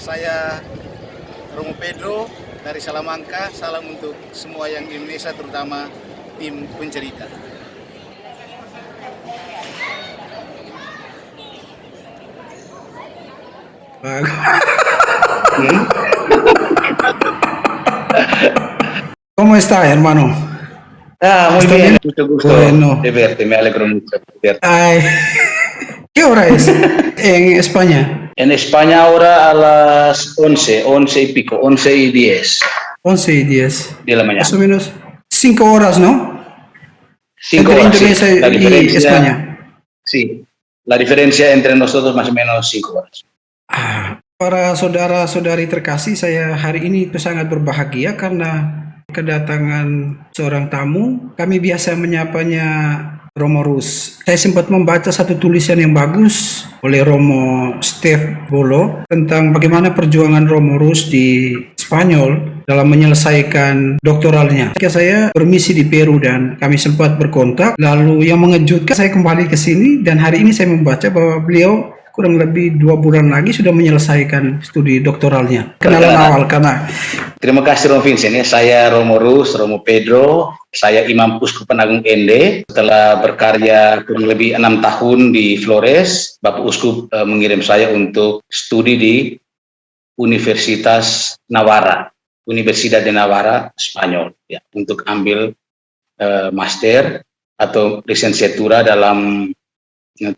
Saya Romo Pedro dari Salamanca. Salam untuk semua yang di Indonesia, terutama tim pencerita. ¿Cómo está, hermano? Muy ¿Está bien, bien? mucho gusto Bueno. de verte, me alegro mucho de verte. Ay, ¿qué hora es en España? En España ahora a las 11 y pico, 11:10 11:10. de la mañana. Más o menos 5 horas, ¿no? 5 Entre horas, Indonesia sí. La y diferencia, España. sí, la diferencia entre nosotros más o menos 5 horas. Para saudara-saudari terkasih, saya hari ini sangat berbahagia karena kedatangan seorang tamu. Kami biasa menyapanya Romo Rus. Saya sempat membaca satu tulisan yang bagus oleh Romo Steve Bolo tentang bagaimana perjuangan Romo Rus di Spanyol dalam menyelesaikan doktoralnya. Ketika saya bermisi di Peru dan kami sempat berkontak, lalu yang mengejutkan saya kembali ke sini dan hari ini saya membaca bahwa beliau kurang lebih 2 bulan lagi sudah menyelesaikan studi doktoralnya. Kenalan awal karena. Terima kasih Romo Vincent ya. Saya Romo Rus, Romo Pedro. Saya Imam Uskupan Agung Ende. Setelah berkarya kurang lebih 6 tahun di Flores, Bapak Uskup mengirim saya untuk studi di Universitas Navarra, Universidad de Navarra, Spanyol, ya, untuk ambil master atau lisensiatura dalam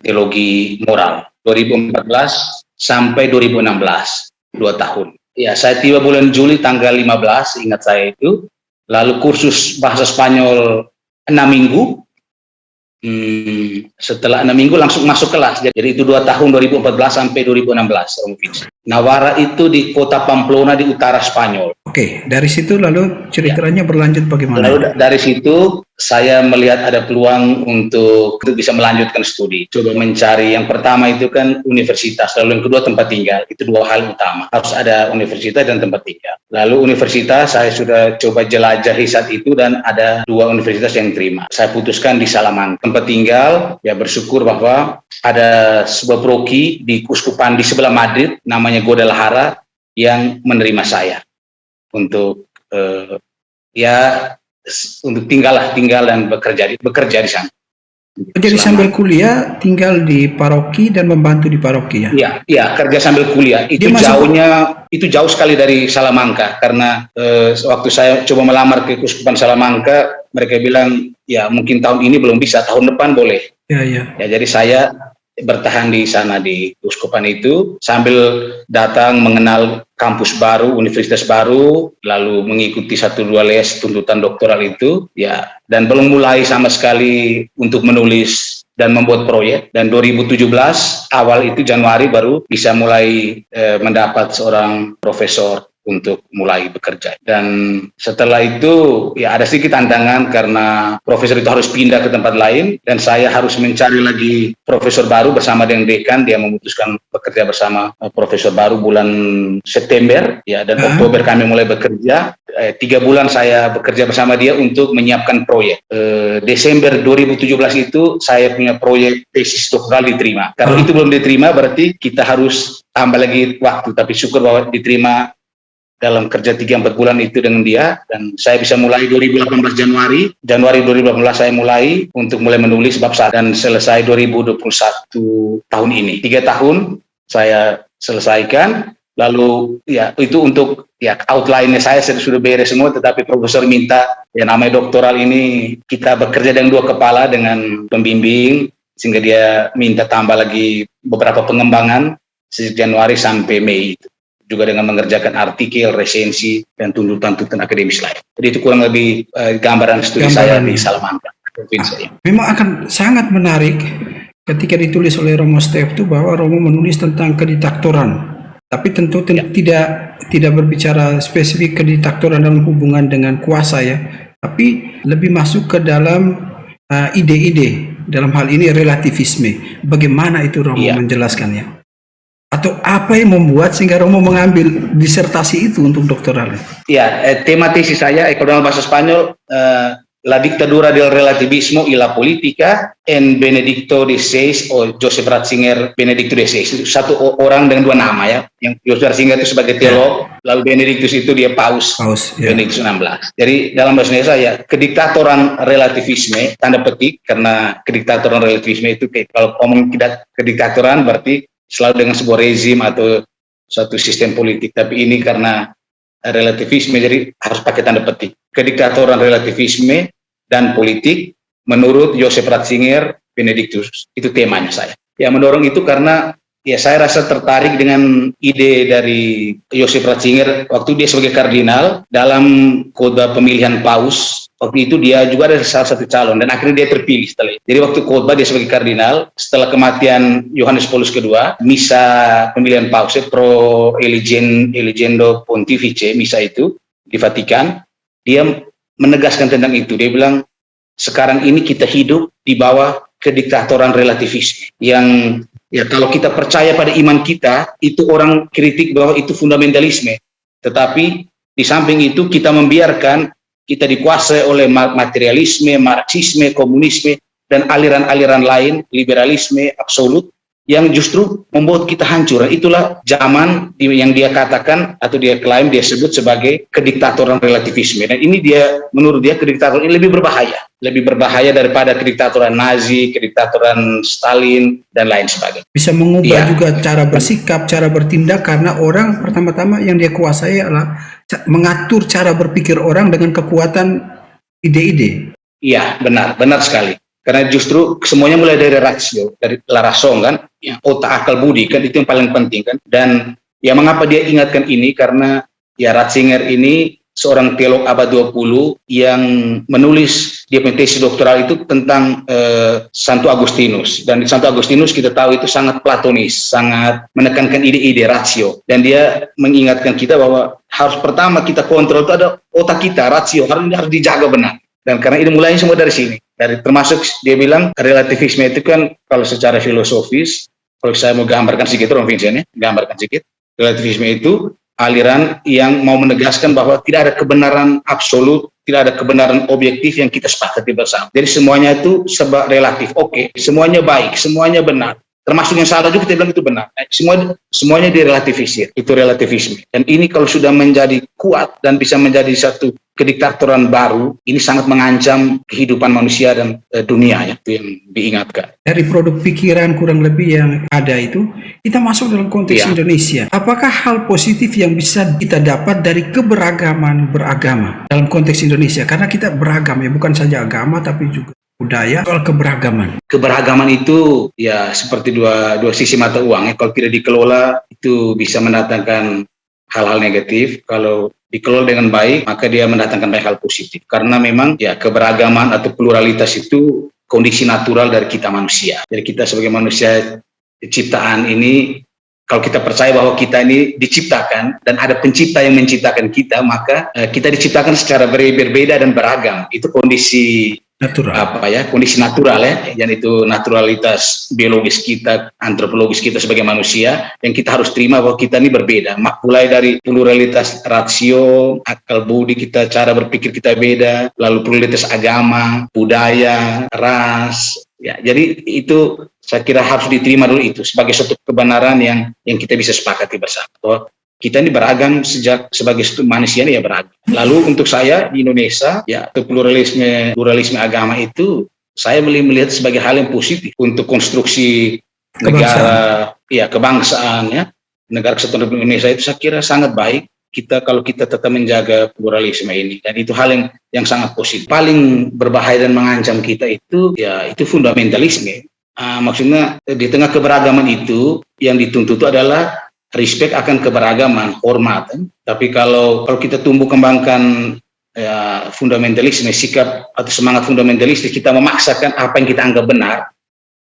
teologi moral. 2014 sampai 2016, 2 tahun. Ya, saya tiba bulan Juli tanggal 15, ingat saya itu. Lalu kursus bahasa Spanyol 6 minggu. Setelah 6 minggu langsung masuk kelas. Jadi itu 2 tahun, 2014 sampai 2016. Navarra itu di kota Pamplona di utara Spanyol. Oke, dari situ lalu ceritanya berlanjut bagaimana? Lalu dari situ saya melihat ada peluang untuk bisa melanjutkan studi. Coba mencari, yang pertama itu kan universitas, lalu yang kedua tempat tinggal. Itu 2 hal utama. Harus ada universitas dan tempat tinggal. Lalu universitas saya sudah coba jelajahi saat itu dan ada 2 universitas yang terima. Saya putuskan di Salamanca. Tempat tinggal, ya bersyukur bahwa ada sebuah proki di Kuskupan di sebelah Madrid, namanya Guadalajara, yang menerima saya untuk untuk tinggal dan bekerja di sana. Jadi sambil kuliah tinggal di paroki dan membantu di paroki ya? Iya, kerja sambil kuliah. Itu jauh sekali dari Salamanca karena waktu saya coba melamar ke Kuskupan Salamanca, mereka bilang ya mungkin tahun ini belum bisa, tahun depan boleh. Ya, jadi saya bertahan di sana di Kuskupan itu sambil datang mengenal kampus baru, universitas baru, lalu mengikuti 1-2 les tuntutan doktoral itu, ya, dan belum mulai sama sekali untuk menulis dan membuat proyek. Dan 2017 awal itu Januari baru bisa mulai mendapat seorang profesor untuk mulai bekerja. Dan setelah itu ya ada sedikit tantangan karena profesor itu harus pindah ke tempat lain dan saya harus mencari lagi profesor baru bersama dengan dekan. Dia memutuskan bekerja bersama profesor baru bulan September ya, dan Oktober kami mulai bekerja. 3 bulan saya bekerja bersama dia untuk menyiapkan proyek. Desember 2017 itu saya punya proyek tesis doktoral diterima. Kalau itu belum diterima berarti kita harus tambah lagi waktu, tapi syukur bahwa diterima dalam kerja 3-4 bulan itu dengan dia, dan saya bisa mulai 2018 Januari 2018 saya mulai untuk mulai menulis bab 1 dan selesai 2021 tahun ini. 3 tahun saya selesaikan, lalu ya itu untuk ya outline-nya saya sudah beres semua, tetapi profesor minta ya namanya doktoral ini kita bekerja dengan 2 kepala dengan pembimbing, sehingga dia minta tambah lagi beberapa pengembangan sejak Januari sampai Mei itu. Juga dengan mengerjakan artikel, resensi, dan tuntutan-tuntutan akademis lain. Jadi itu kurang lebih gambaran studi saya di Salamanca. Memang akan sangat menarik ketika ditulis oleh Romo Steve itu bahwa Romo menulis tentang kediktatoran. Tapi tentu tidak berbicara spesifik kediktatoran dalam hubungan dengan kuasa ya. Tapi lebih masuk ke dalam ide-ide. Dalam hal ini relativisme. Bagaimana itu Romo menjelaskannya? Atau apa yang membuat sehingga Romo mengambil disertasi itu untuk doktoral? Ya, tema tesis saya ekonomi bahasa Spanyol La Dictadura del Relativismo y la Politica en Benedicto XVI o Joseph Ratzinger Benedicto XVI. Satu orang dengan dua nama ya. Yang Joseph Ratzinger itu sebagai teolog, lalu Benedictus itu dia paus Ya. Benedictus XVI. Jadi dalam bahasa Indonesia ya, kediktatoran relativisme, tanda petik, karena kediktatoran relativisme itu kalau ngomong tidak kediktatoran berarti selalu dengan sebuah rezim atau suatu sistem politik. Tapi ini karena relativisme, jadi harus pakai tanda petik. Kediktatoran relativisme dan politik menurut Joseph Ratzinger Benedictus, itu temanya saya. Ya mendorong itu karena ya saya rasa tertarik dengan ide dari Joseph Ratzinger waktu dia sebagai kardinal dalam khotbah pemilihan paus. Waktu itu dia juga ada salah satu calon dan akhirnya dia terpilih setelah itu. Jadi waktu khotbah dia sebagai kardinal setelah kematian Yohanes Paulus II, misa pemilihan paus pro eligendo pontifice, misa itu di Vatikan, dia menegaskan tentang itu. Dia bilang sekarang ini kita hidup di bawah kediktatoran relativisme yang ya kalau kita percaya pada iman kita, itu orang kritik bahwa itu fundamentalisme. Tetapi di samping itu kita membiarkan kita dikuasai oleh materialisme, marxisme, komunisme, dan aliran-aliran lain, liberalisme absolut, yang justru membuat kita hancur. Itulah zaman yang dia katakan, atau dia klaim, dia sebut sebagai kediktatoran relativisme. Dan ini dia, menurut dia, kediktatoran ini lebih berbahaya. Lebih berbahaya daripada kediktatoran Nazi, kediktatoran Stalin, dan lain sebagainya. Bisa mengubah juga cara bersikap, cara bertindak, karena orang pertama-tama yang dia kuasai adalah mengatur cara berpikir orang dengan kekuatan ide-ide. Iya, benar sekali. Karena justru semuanya mulai dari rasio, dari la razón kan, ya, otak, akal, budi kan, itu yang paling penting kan. Dan ya mengapa dia ingatkan ini, karena ya Ratzinger ini seorang teolog abad 20 yang menulis dia punya tesis doktoral itu tentang Santo Agustinus. Dan di Santo Agustinus kita tahu itu sangat platonis, sangat menekankan ide-ide rasio. Dan dia mengingatkan kita bahwa harus pertama kita kontrol itu ada otak kita, rasio, harus dijaga benar. Dan karena ini mulainya semua dari sini. Termasuk dia bilang relativisme itu kan kalau secara filosofis, kalau saya mau gambarkan sedikit, Ron Vincent ya, gambarkan sedikit. Relativisme itu aliran yang mau menegaskan bahwa tidak ada kebenaran absolut, tidak ada kebenaran objektif yang kita sepakati bersama. Jadi semuanya itu sebab relatif. Oke, semuanya baik, semuanya benar. Termasuk yang salah juga kita bilang itu benar. Semuanya direlativisir. Itu relativisme. Dan ini kalau sudah menjadi kuat dan bisa menjadi satu kediktatoran baru, ini sangat mengancam kehidupan manusia dan dunia ya, itu yang diingatkan. Dari produk pikiran kurang lebih yang ada itu, kita masuk dalam konteks Indonesia. Apakah hal positif yang bisa kita dapat dari keberagaman beragama dalam konteks Indonesia? Karena kita beragam ya, bukan saja agama tapi juga budaya, soal keberagaman. Keberagaman itu ya seperti dua sisi mata uang ya. Kalau tidak dikelola itu bisa mendatangkan hal-hal negatif. Kalau dikelola dengan baik, maka dia mendatangkan banyak hal positif. Karena memang ya keberagaman atau pluralitas itu kondisi natural dari kita manusia. Jadi kita sebagai manusia ciptaan ini, kalau kita percaya bahwa kita ini diciptakan dan ada pencipta yang menciptakan kita, maka kita diciptakan secara berbeda dan beragam. Itu kondisi natural. Kondisi natural ya, dan itu naturalitas biologis kita, antropologis kita sebagai manusia, yang kita harus terima bahwa kita ini berbeda. Mulai dari pluralitas rasio, akal budi kita, cara berpikir kita beda, lalu pluralitas agama, budaya, ras. Ya, jadi itu saya kira harus diterima dulu itu sebagai suatu kebenaran yang kita bisa sepakati bersama. Bahwa kita ini beragam sebagai manusia ini ya beragam. Lalu untuk saya di Indonesia ya pluralisme agama itu saya melihat sebagai hal yang positif untuk konstruksi negara kebangsaan ya. Negara Kesatuan Republik Indonesia itu saya kira sangat baik kalau kita tetap menjaga pluralisme ini, dan itu hal yang sangat positif. Paling berbahaya dan mengancam kita itu fundamentalisme. Maksudnya di tengah keberagaman itu yang dituntut itu adalah respect akan keberagaman, hormat. Tapi kalau kita tumbuh kembangkan fundamentalisme, sikap atau semangat fundamentalistis, kita memaksakan apa yang kita anggap benar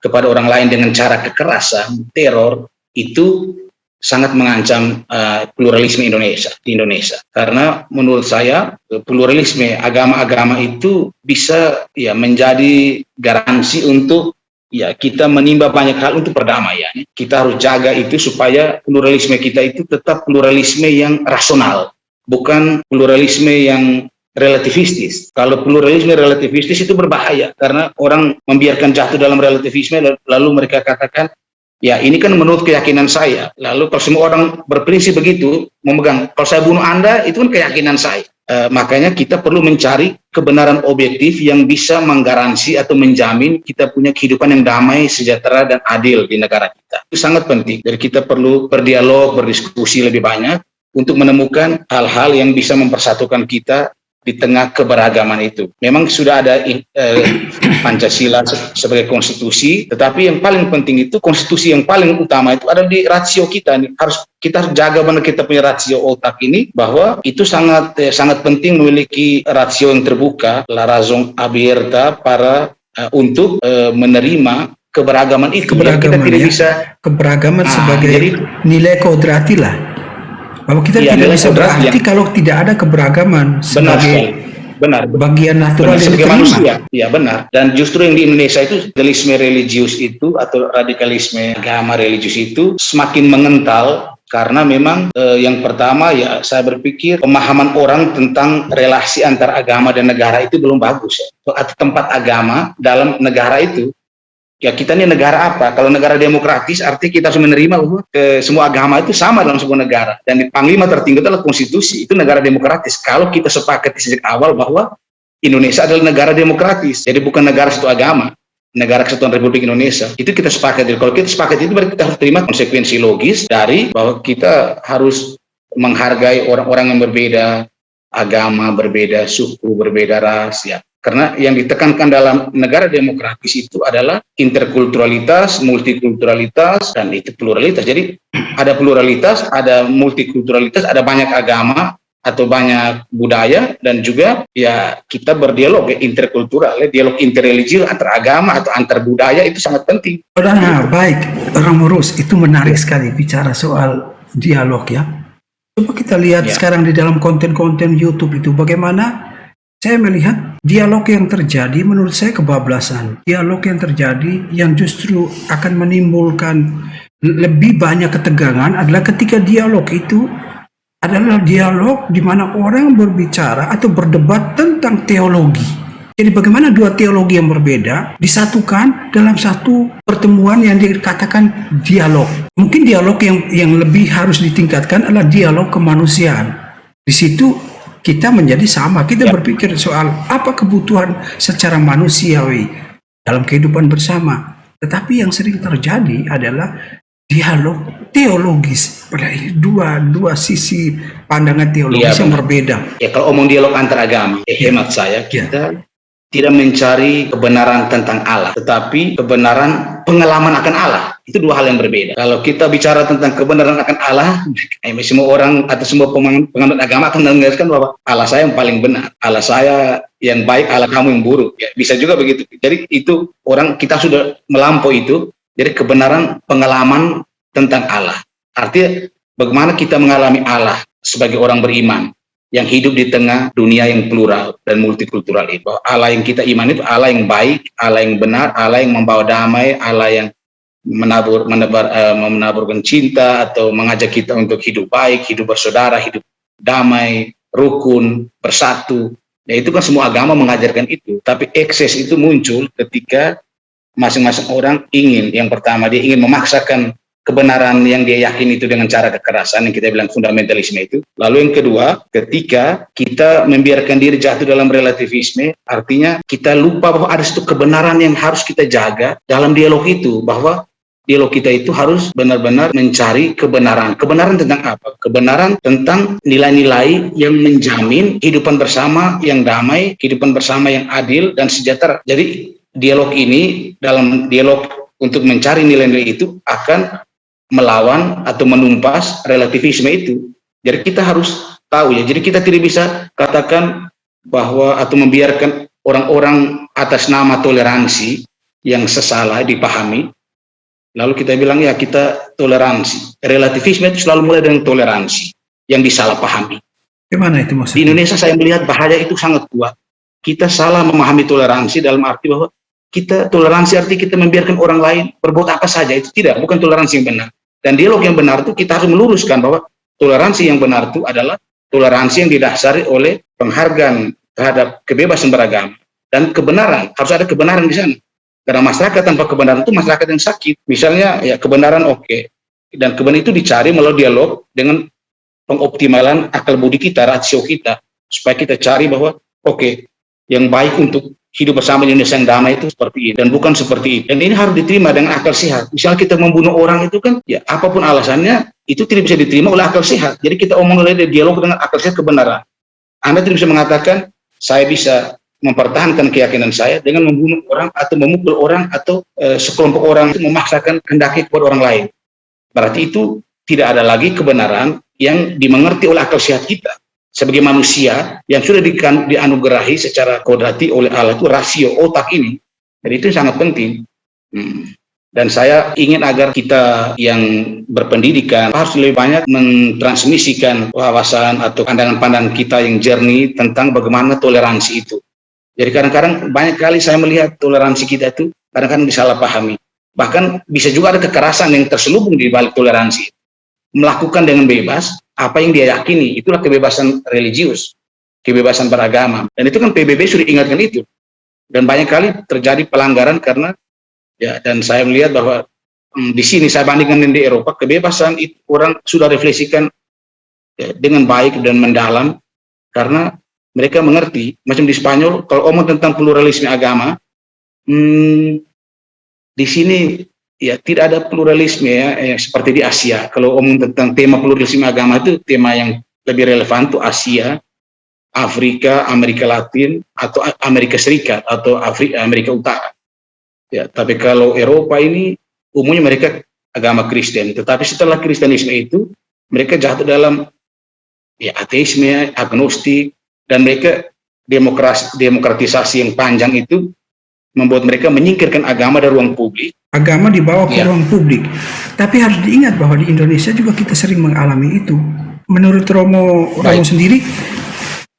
kepada orang lain dengan cara kekerasan, teror, itu sangat mengancam pluralisme di Indonesia. Karena menurut saya pluralisme agama-agama itu bisa ya menjadi garansi untuk kita menimba banyak hal untuk perdamaian. Kita harus jaga itu supaya pluralisme kita itu tetap pluralisme yang rasional, bukan pluralisme yang relativistis. Kalau pluralisme relativistis itu berbahaya karena orang membiarkan jatuh dalam relativisme lalu mereka katakan, ya ini kan menurut keyakinan saya. Lalu kalau semua orang berprinsip begitu, memegang, kalau saya bunuh Anda, itu kan keyakinan saya. Makanya kita perlu mencari kebenaran objektif yang bisa menggaransi atau menjamin kita punya kehidupan yang damai, sejahtera, dan adil di negara kita. Itu sangat penting. Jadi kita perlu berdialog, berdiskusi lebih banyak untuk menemukan hal-hal yang bisa mempersatukan kita di tengah keberagaman itu. Memang sudah ada Pancasila sebagai konstitusi, tetapi yang paling penting itu konstitusi yang paling utama itu ada di rasio kita. Kita harus jaga benar kita punya rasio otak ini, bahwa itu sangat penting memiliki rasio yang terbuka, la raison abierta untuk menerima keberagaman itu. Keberagaman, kita tidak ya. bisa Keberagaman sebagai jadi, nilai kodrati lah. Bahwa kita tidak bisa berarti kalau tidak ada keberagaman sebagai bagian natural yang sebagai diterima. manusia. Ya benar. Dan justru yang di Indonesia itu radikalisme religius itu atau radikalisme agama religius itu semakin mengental karena memang yang pertama ya saya berpikir pemahaman orang tentang relasi antara agama dan negara itu belum bagus. Atau tempat agama dalam negara itu. Ya kita ini negara apa? Kalau negara demokratis artinya kita harus menerima bahwa semua agama itu sama dalam sebuah negara. Dan panglima tertinggi adalah konstitusi, itu negara demokratis. Kalau kita sepakat sejak awal bahwa Indonesia adalah negara demokratis, jadi bukan negara satu agama, negara kesatuan Republik Indonesia, itu kita sepakat. Jadi kalau kita sepakat itu berarti kita harus terima konsekuensi logis dari bahwa kita harus menghargai orang-orang yang berbeda, agama berbeda, suku berbeda, ras, ya. Karena yang ditekankan dalam negara demokratis itu adalah interkulturalitas, multikulturalitas, dan itu pluralitas. Jadi ada pluralitas, ada multikulturalitas, ada banyak agama atau banyak budaya, dan juga ya kita berdialog ya, interkultural, ya, dialog interreligius antar agama atau antar budaya itu sangat penting. Nah, baik, Romorus, itu menarik sekali bicara soal dialog ya. Coba kita lihat sekarang di dalam konten-konten YouTube itu bagaimana saya melihat dialog yang terjadi menurut saya kebablasan. Dialog yang terjadi yang justru akan menimbulkan lebih banyak ketegangan adalah ketika dialog itu adalah dialog di mana orang berbicara atau berdebat tentang teologi. Jadi bagaimana dua teologi yang berbeda disatukan dalam satu pertemuan yang dikatakan dialog. Mungkin dialog yang lebih harus ditingkatkan adalah dialog kemanusiaan. Di situ kita menjadi sama, kita berpikir soal apa kebutuhan secara manusiawi dalam kehidupan bersama. Tetapi yang sering terjadi adalah dialog teologis pada dua sisi pandangan teologis yang berbeda. Ya kalau omong dialog antar agama, hemat saya kita tidak mencari kebenaran tentang Allah, tetapi kebenaran pengalaman akan Allah. Itu dua hal yang berbeda. Kalau kita bicara tentang kebenaran akan Allah, semua orang atau semua penganut agama akan menjelaskan bahwa Allah saya yang paling benar, Allah saya yang baik, Allah kamu yang buruk. Ya, bisa juga begitu. Jadi itu orang kita sudah melampaui itu. Jadi kebenaran pengalaman tentang Allah. Artinya bagaimana kita mengalami Allah sebagai orang beriman yang hidup di tengah dunia yang plural dan multikultural itu. Allah yang kita imani itu Allah yang baik, Allah yang benar, Allah yang membawa damai, Allah yang menaburkan cinta atau mengajak kita untuk hidup baik, hidup bersaudara, hidup damai, rukun, bersatu. Ya itu kan semua agama mengajarkan itu. Tapi ekses itu muncul ketika masing-masing orang ingin, yang pertama dia ingin memaksakan kebenaran yang dia yakin itu dengan cara kekerasan yang kita bilang fundamentalisme itu. Lalu yang kedua, ketika kita membiarkan diri jatuh dalam relativisme, artinya kita lupa bahwa ada satu kebenaran yang harus kita jaga dalam dialog itu, bahwa dialog kita itu harus benar-benar mencari kebenaran. Kebenaran tentang apa? Kebenaran tentang nilai-nilai yang menjamin kehidupan bersama yang damai, kehidupan bersama yang adil dan sejahtera. Jadi dialog ini, dalam dialog untuk mencari nilai-nilai itu akan melawan atau menumpas relativisme itu. Jadi kita harus tahu ya. Jadi kita tidak bisa katakan bahwa atau membiarkan orang-orang atas nama toleransi yang sesalah dipahami. Lalu kita bilang ya kita toleransi. Relativisme itu selalu mulai dengan toleransi yang disalahpahami. Gimana itu maksudnya? Di Indonesia saya melihat bahaya itu sangat kuat. Kita salah memahami toleransi dalam arti bahwa kita toleransi arti kita membiarkan orang lain berbuat apa saja. Itu tidak, bukan toleransi yang benar. Dan dialog yang benar itu kita harus meluruskan bahwa toleransi yang benar itu adalah toleransi yang didasari oleh penghargaan terhadap kebebasan beragama dan kebenaran. Harus ada kebenaran di sana. Karena masyarakat tanpa kebenaran itu masyarakat yang sakit. Misalnya ya kebenaran oke. Dan kebenaran itu dicari melalui dialog dengan pengoptimalan akal budi kita, rasio kita, supaya kita cari bahwa oke, yang baik untuk hidup bersama di Indonesia yang damai itu seperti ini dan bukan seperti ini. Dan ini harus diterima dengan akal sehat. Misalnya kita membunuh orang itu kan, ya apapun alasannya itu tidak bisa diterima oleh akal sehat. Jadi kita omong oleh dialog dengan akal sehat kebenaran. Anda tidak bisa mengatakan saya bisa mempertahankan keyakinan saya dengan membunuh orang atau memukul orang atau sekelompok orang itu memaksakan kehendaknya kepada orang lain. Berarti itu tidak ada lagi kebenaran yang dimengerti oleh akal sehat kita. Sebagai manusia yang sudah dianugerahi secara kodrati oleh Allah itu rasio otak ini. Dan itu sangat penting. Dan saya ingin agar kita yang berpendidikan harus lebih banyak mentransmisikan wawasan atau pandangan-pandangan kita yang jernih tentang bagaimana toleransi itu. Jadi kadang-kadang banyak kali saya melihat toleransi kita itu kadang-kadang disalahpahami. Bahkan bisa juga ada kekerasan yang terselubung di balik toleransi. Melakukan dengan bebas apa yang dia yakini, itulah kebebasan religius, kebebasan beragama. Dan itu kan PBB sudah ingatkan itu. Dan banyak kali terjadi pelanggaran karena ya, dan saya melihat bahwa di sini saya bandingkan dengan di Eropa, kebebasan itu orang sudah refleksikan ya, dengan baik dan mendalam karena mereka mengerti. Macam di Spanyol, kalau omong tentang pluralisme agama, di sini ya tidak ada pluralisme ya, seperti di Asia. Kalau omong tentang tema pluralisme agama itu tema yang lebih relevan itu Asia, Afrika, Amerika Latin, atau Amerika Serikat atau Amerika Utara. Ya, tapi kalau Eropa ini umumnya mereka agama Kristen. Tetapi setelah Kristenisme itu mereka jatuh dalam ya ateisme, agnostik, dan mereka demokratisasi yang panjang itu membuat mereka menyingkirkan agama dari ruang publik. Agama dibawa ke ruang publik. Tapi harus diingat bahwa di Indonesia juga kita sering mengalami itu. Menurut Romo sendiri,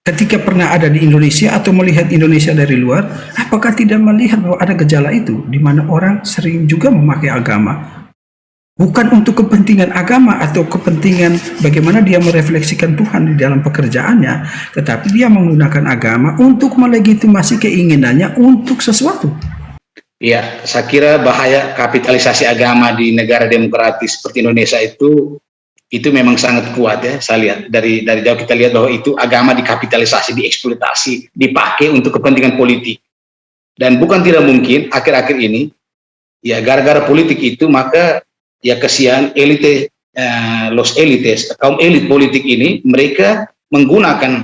ketika pernah ada di Indonesia atau melihat Indonesia dari luar, apakah tidak melihat bahwa ada gejala itu, di mana orang sering juga memakai agama, bukan untuk kepentingan agama atau kepentingan bagaimana dia merefleksikan Tuhan di dalam pekerjaannya, tetapi dia menggunakan agama untuk melegitimasi keinginannya untuk sesuatu. Ya, saya kira bahaya kapitalisasi agama di negara demokratis seperti Indonesia itu memang sangat kuat ya. Saya lihat dari jauh kita lihat bahwa itu agama dikapitalisasi, dieksploitasi, dipakai untuk kepentingan politik. Dan bukan tidak mungkin akhir-akhir ini ya gara-gara politik itu maka ya kesian elite, los elites, kaum elit politik ini mereka menggunakan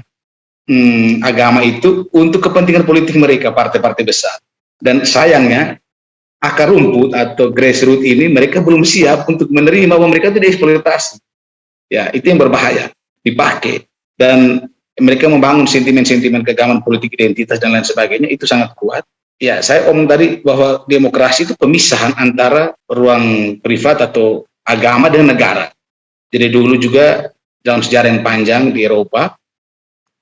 agama itu untuk kepentingan politik mereka, partai-partai besar. Dan sayangnya akar rumput atau grassroots ini mereka belum siap untuk menerima bahwa mereka itu dieksploitasi. Ya, itu yang berbahaya, dipakai. Dan mereka membangun sentimen-sentimen keagamaan, politik identitas dan lain sebagainya, itu sangat kuat. Ya, saya omong tadi bahwa demokrasi itu pemisahan antara ruang privat atau agama dengan negara. Jadi dulu juga dalam sejarah yang panjang di Eropa,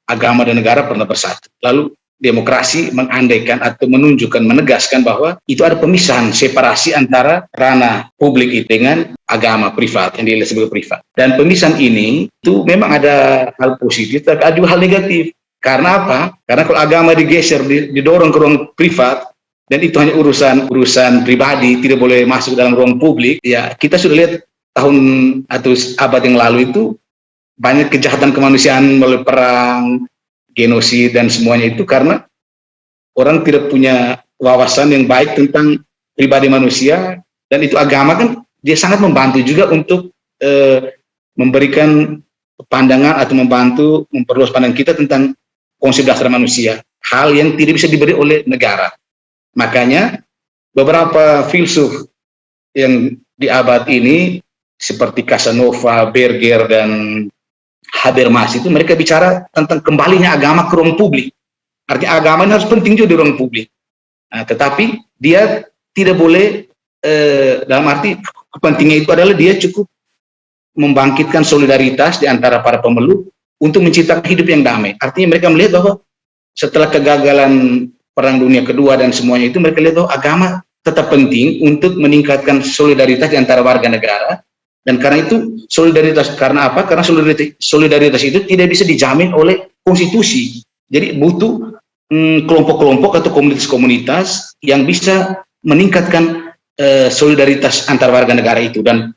agama dan negara pernah bersatu. Lalu demokrasi mengandaikan atau menunjukkan, menegaskan bahwa itu ada pemisahan, separasi antara ranah publik dengan agama privat, yang dilihat sebagai privat. Dan pemisahan ini itu memang ada hal positif, tapi ada juga hal negatif. Karena apa? Karena kalau agama digeser, didorong ke ruang privat, dan itu hanya urusan pribadi, tidak boleh masuk dalam ruang publik, ya kita sudah lihat tahun atau abad yang lalu itu banyak kejahatan kemanusiaan melalui perang, genosid dan semuanya itu karena orang tidak punya wawasan yang baik tentang pribadi manusia, dan itu agama kan dia sangat membantu juga untuk memberikan pandangan atau membantu memperluas pandangan kita tentang konsep dasar manusia, hal yang tidak bisa diberi oleh negara. Makanya beberapa filsuf yang di abad ini seperti Casanova, Berger, dan Habermas itu mereka bicara tentang kembalinya agama ke ruang publik. Artinya agama ini harus penting juga di ruang publik. Nah, tetapi dia tidak boleh dalam arti kepentingan itu adalah dia cukup membangkitkan solidaritas di antara para pemeluk untuk menciptakan hidup yang damai. Artinya mereka melihat bahwa setelah kegagalan Perang Dunia Kedua dan semuanya itu, mereka lihat bahwa agama tetap penting untuk meningkatkan solidaritas di antara warga negara. Dan karena itu solidaritas, karena apa? Karena solidaritas itu tidak bisa dijamin oleh konstitusi. Jadi butuh kelompok-kelompok atau komunitas-komunitas yang bisa meningkatkan solidaritas antar warga negara itu. Dan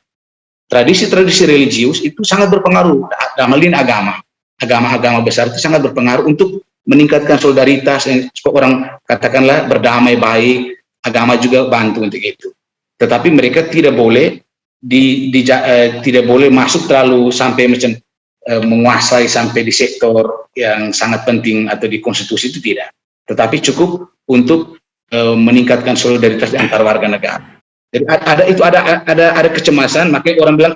tradisi-tradisi religius itu sangat berpengaruh dalam hal ini agama besar itu sangat berpengaruh untuk meningkatkan solidaritas, orang katakanlah berdamai baik. Agama juga bantu untuk itu. Tetapi mereka tidak boleh tidak boleh masuk terlalu sampai macam menguasai sampai di sektor yang sangat penting atau di konstitusi, itu tidak. Tetapi cukup untuk meningkatkan solidaritas antar warga negara. Jadi ada kecemasan, makanya orang bilang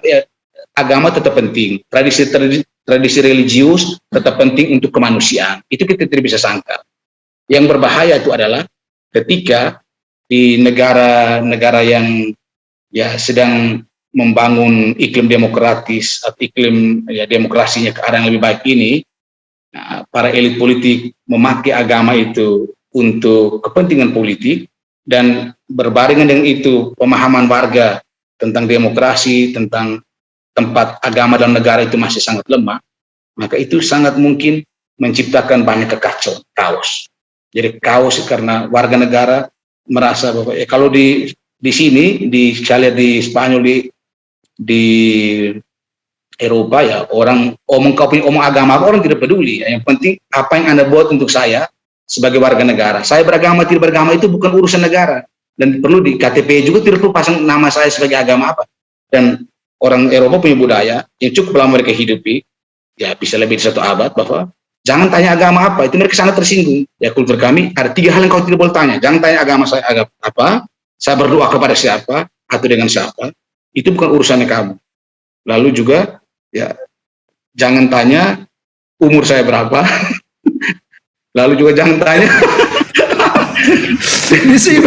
agama tetap penting, tradisi religius tetap penting untuk kemanusiaan. Itu kita tidak bisa sangkal. Yang berbahaya itu adalah ketika di negara-negara yang ya sedang membangun iklim demokratis atau iklim ya demokrasinya ke arah yang lebih baik ini, para elit politik memakai agama itu untuk kepentingan politik, dan berbarengan dengan itu pemahaman warga tentang demokrasi, tentang tempat agama dalam negara itu masih sangat lemah, maka itu sangat mungkin menciptakan banyak kekacauan, kaos. Jadi kaos karena warga negara merasa bahwa kalau di sini, saya lihat di Spanyol, di Eropa ya, orang omong agama orang tidak peduli. Yang penting apa yang Anda buat untuk saya sebagai warga negara. Saya beragama tidak beragama itu bukan urusan negara, dan perlu di KTP juga tidak perlu pasang nama saya sebagai agama apa. Dan orang Eropa punya budaya yang cukup lama mereka hidupi, ya bisa lebih dari 1 abad, bahwa jangan tanya agama apa, itu mereka sangat tersinggung. Ya, kultur kami ada 3 hal yang kau tidak boleh tanya. Jangan tanya agama saya apa, saya berdoa kepada siapa atau dengan siapa, itu bukan urusannya kamu. Lalu juga ya jangan tanya umur saya berapa. Lalu juga jangan tanya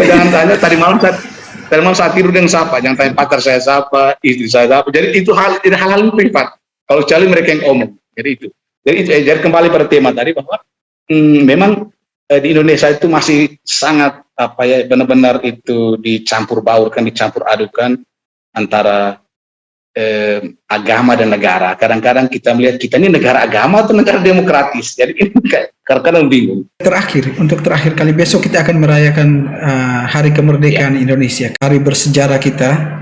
jangan tanya tadi malam saya tidur dengan siapa, jangan tanya pacar saya siapa, istri saya siapa. Jadi itu hal-hal privat. Kalau sekali mereka yang omong. Jadi kembali pada tema tadi bahwa memang di Indonesia itu masih sangat benar-benar itu dicampur baurkan, dicampur adukan antara agama dan negara. Kadang-kadang kita melihat kita ini negara agama atau negara demokratis. Jadi ini kadang-kadang bingung. Untuk terakhir kali besok kita akan merayakan Hari Kemerdekaan Indonesia, hari bersejarah kita.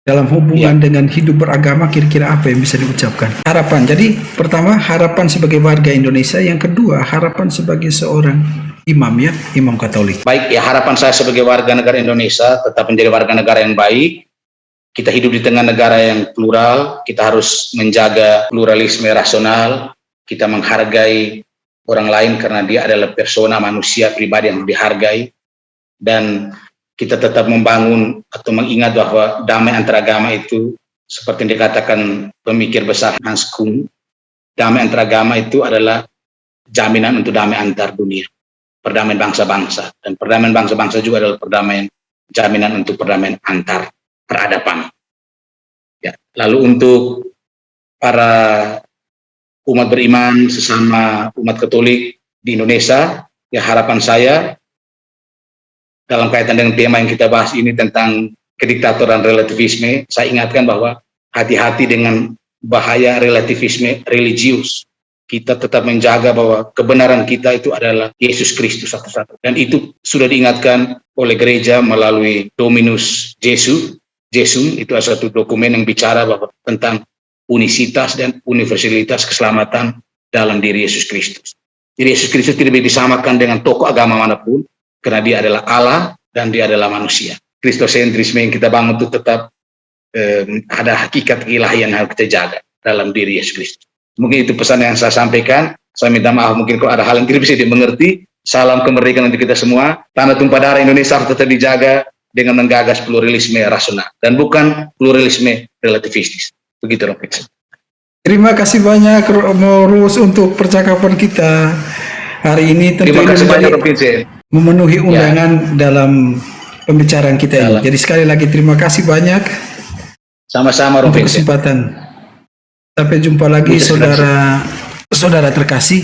Dalam hubungan dengan hidup beragama, kira-kira apa yang bisa diucapkan? Harapan. Jadi pertama, harapan sebagai warga Indonesia. Yang kedua, harapan sebagai seorang imam, ya, imam Katolik. Baik, ya, harapan saya sebagai warga negara Indonesia tetap menjadi warga negara yang baik. Kita hidup di tengah negara yang plural, kita harus menjaga pluralisme rasional, kita menghargai orang lain karena dia adalah persona manusia pribadi yang dihargai, dan kita tetap membangun atau mengingat bahwa damai antar agama itu, seperti yang dikatakan pemikir besar Hans Kuhn, damai antar agama itu adalah jaminan untuk damai antar dunia, perdamaian bangsa-bangsa, dan perdamaian bangsa-bangsa juga adalah jaminan untuk perdamaian antar peradaban. Ya, lalu untuk para umat beriman sesama umat Katolik di Indonesia, ya harapan saya dalam kaitan dengan tema yang kita bahas ini tentang kediktatoran relativisme, saya ingatkan bahwa hati-hati dengan bahaya relativisme religius. Kita tetap menjaga bahwa kebenaran kita itu adalah Yesus Kristus satu-satu. Dan itu sudah diingatkan oleh gereja melalui Dominus Jesum. Itu adalah satu dokumen yang bicara bahwa tentang unisitas dan universalitas keselamatan dalam diri Yesus Kristus. Jadi Yesus Kristus tidak bisa disamakan dengan tokoh agama manapun, karena dia adalah Allah dan dia adalah manusia. Kristosentrisme yang kita bangun itu tetap ada hakikat ilahian yang harus kita jaga dalam diri Yesus Kristus. Mungkin itu pesan yang saya sampaikan. Saya minta maaf mungkin kalau ada hal yang tidak bisa dimengerti. Salam kemerdekaan untuk kita semua. Tanah tumpah darah Indonesia harus tetap dijaga dengan menggagas pluralisme rasional dan bukan pluralisme relativistis. Begitu, Rompis. Terima kasih banyak Romo Rus untuk percakapan kita hari ini. Tentu terima kasih banyak, Rompis. Memenuhi undangan dalam pembicaraan kita ini. Jadi sekali lagi terima kasih banyak. Sama-sama, untuk kesempatan. Sampai jumpa lagi, saudara terkasih.